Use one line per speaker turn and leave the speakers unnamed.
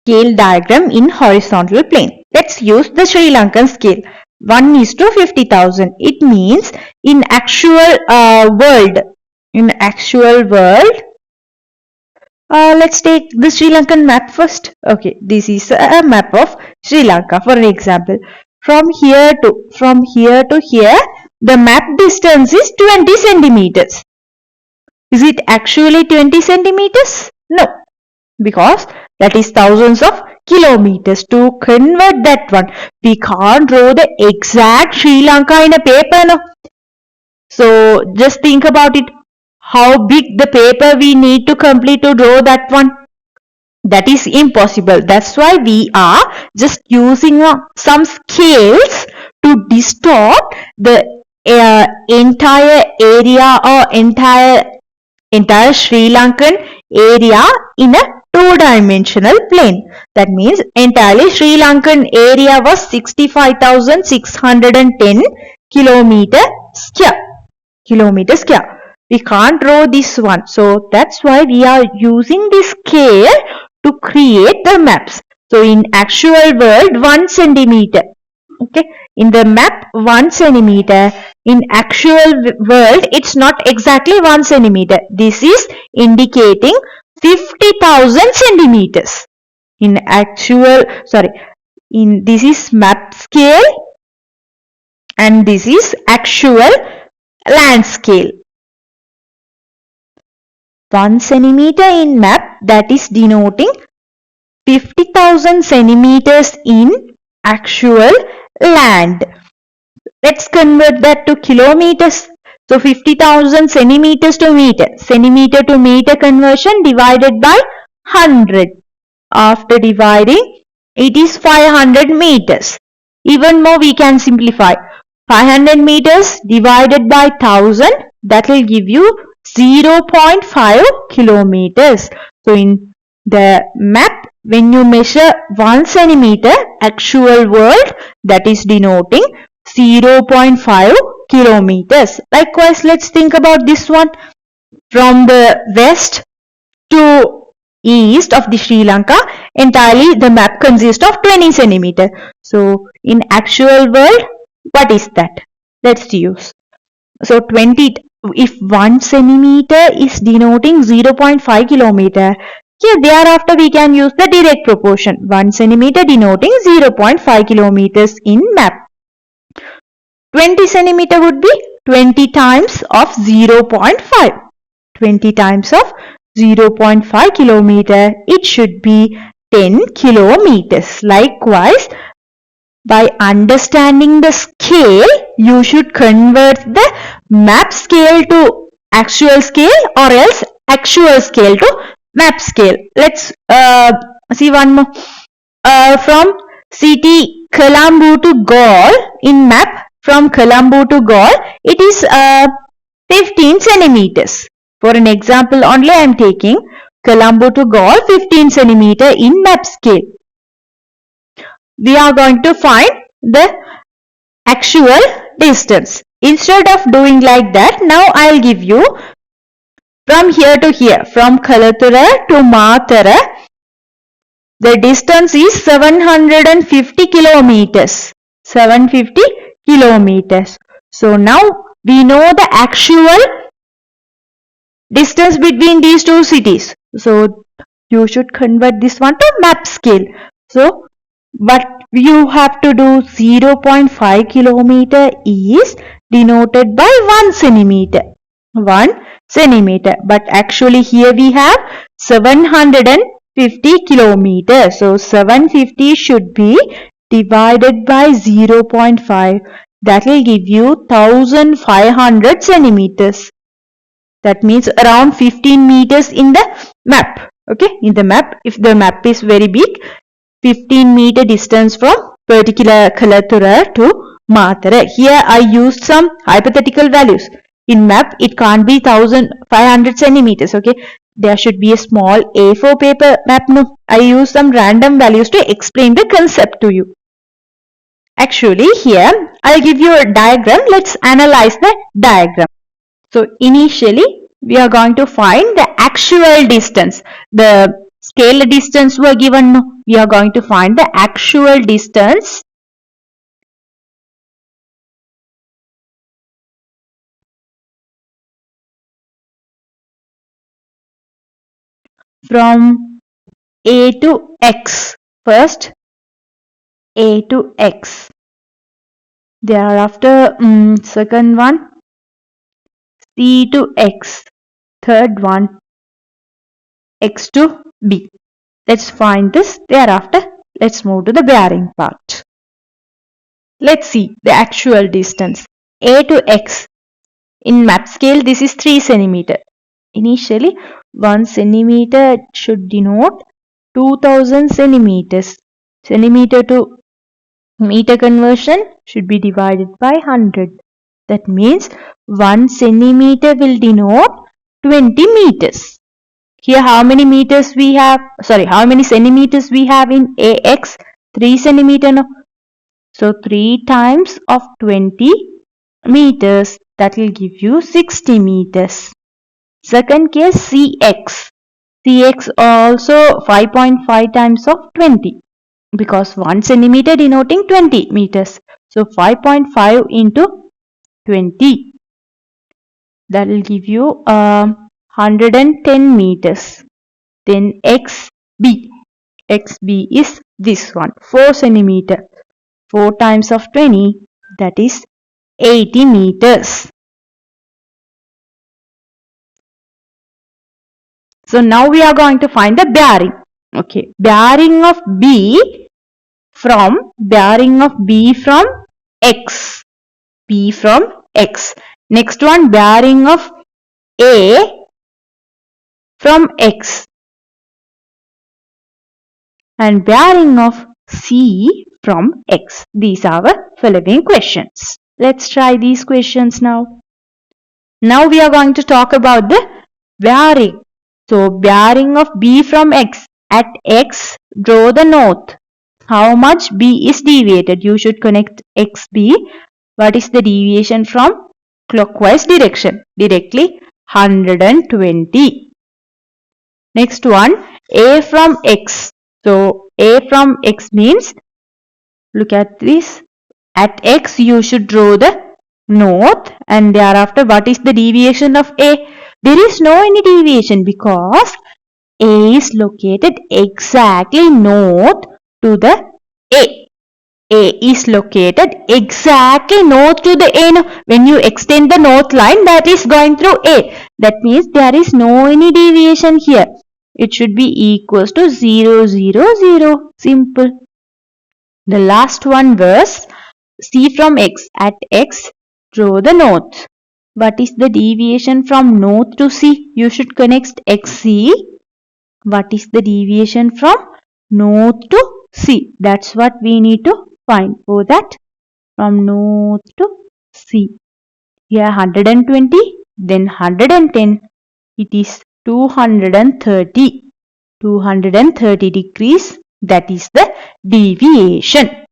scale diagram in horizontal plane. Let's use the Sri Lankan scale. 1:50,000. It means in actual world. In actual world, let's take the Sri Lankan map first. Okay, this is a map of Sri Lanka. For example, from here to here, the map distance is 20 centimeters. Is it actually 20 centimeters? No, because that is thousands of kilometers. To convert that one, we can't draw the exact Sri Lanka in a paper, no? So just think about it. How big the paper we need to complete to draw that one? That is impossible. That's why we are just using some scales to distort the entire area or entire Sri Lankan area in a two-dimensional plane. That means entirely Sri Lankan area was 65,610 kilometer square. We can't draw this one. So that's why we are using this scale to create the maps. So in actual world, 1 centimeter. Okay. In the map, 1 centimeter. In actual world, it's not exactly 1 centimeter. This is indicating 50,000 centimeters. This is map scale and this is actual land scale. 1 centimeter in map, that is denoting 50,000 centimeters in actual land. Let's convert that to kilometers. So 50,000 centimeters to meter. Centimeter to meter conversion divided by 100. After dividing, it is 500 meters. Even more we can simplify. 500 meters divided by 1000, that will give you 0.5 kilometers. So in the map, when you measure 1 centimeter, actual world, that is denoting 0.5 kilometers. Likewise, let's think about this one. From the west to east of the Sri Lanka, entirely the map consists of 20 centimeter. So in actual world, what is that? Let's use. So 20, if 1 centimeter is denoting 0.5 kilometer, here thereafter we can use the direct proportion. 1 centimeter denoting 0.5 kilometers in map. 20 centimeter would be 20 times of 0.5. 20 times of 0.5 kilometer, it should be 10 kilometers. Likewise, by understanding the scale, you should convert the map scale to actual scale or else actual scale to map scale. Let's see one more. From city Colombo to Galle, in map from Colombo to Galle, it is 15 centimeters. For an example only, I am taking Colombo to Galle 15 centimeter in map scale. We are going to find the actual distance. Instead of doing like that, now I will give you from here to here, from Kalathura to Mathura, the distance is 750 kilometers. 750 kilometers. So now we know the actual distance between these two cities. So you should convert this one to map scale. So what you have to do, 0.5 kilometer is denoted by 1 centimeter. 1 centimeter. But actually here we have 750 kilometers. So 750 should be divided by 0.5. That will give you 1500 centimeters. That means around 15 meters in the map. Okay, in the map, if the map is very big, 15 meter distance from particular Kalathura to Mathura. Here I used some hypothetical values. In map, it can't be 1500 centimeters. Okay, there should be a small A4 paper map. No, I used some random values to explain the concept to you. Actually, here I'll give you a diagram. Let's analyze the diagram. So initially, we are going to find the actual distance. The Scale distance were given. No. We are going to find the actual distance from A to X. First A to X. Thereafter second one C to X. Third one X to B. Let's find this. Thereafter let's move to the bearing part. Let's see the actual distance. A to X. In map scale this is 3 centimeter. Initially 1 centimeter should denote 2000 centimeters. Centimeter to meter conversion should be divided by 100. That means 1 centimeter will denote 20 meters. Here how many meters we have? Sorry, how many centimeters we have in AX? 3 centimeter. No? So 3 times of 20 meters, that will give you 60 meters. Second case CX. CX also 5.5 times of 20 because 1 centimeter denoting 20 meters. So 5.5 into 20. That will give you 110 meters. Then XB. XB is this one, 4 centimeter. 4 times of 20, that is 80 meters. So now we are going to find the bearing. Okay, bearing of B from X. B from X. Next one, bearing of A from X. And bearing of C from X. These are our following questions. Let's try these questions now. Now we are going to talk about the bearing. So bearing of B from X. At X, draw the north. How much B is deviated? You should connect XB. What is the deviation from clockwise direction? Directly 120. Next one, A from X. So A from X means, look at this. At X you should draw the north, and thereafter what is the deviation of A? There is no any deviation because A is located exactly north to the A. A is located exactly north to the A. When you extend the north line, that is going through A. That means there is no any deviation here. It should be equals to 0, 0, 0. Simple. The last one was C from X. At X, draw the north. What is the deviation from north to C? You should connect XC. What is the deviation from north to C? That's what we need to find. For that, from north to C. Here 120, then 110. It is 230. 230 degrees. That is the deviation.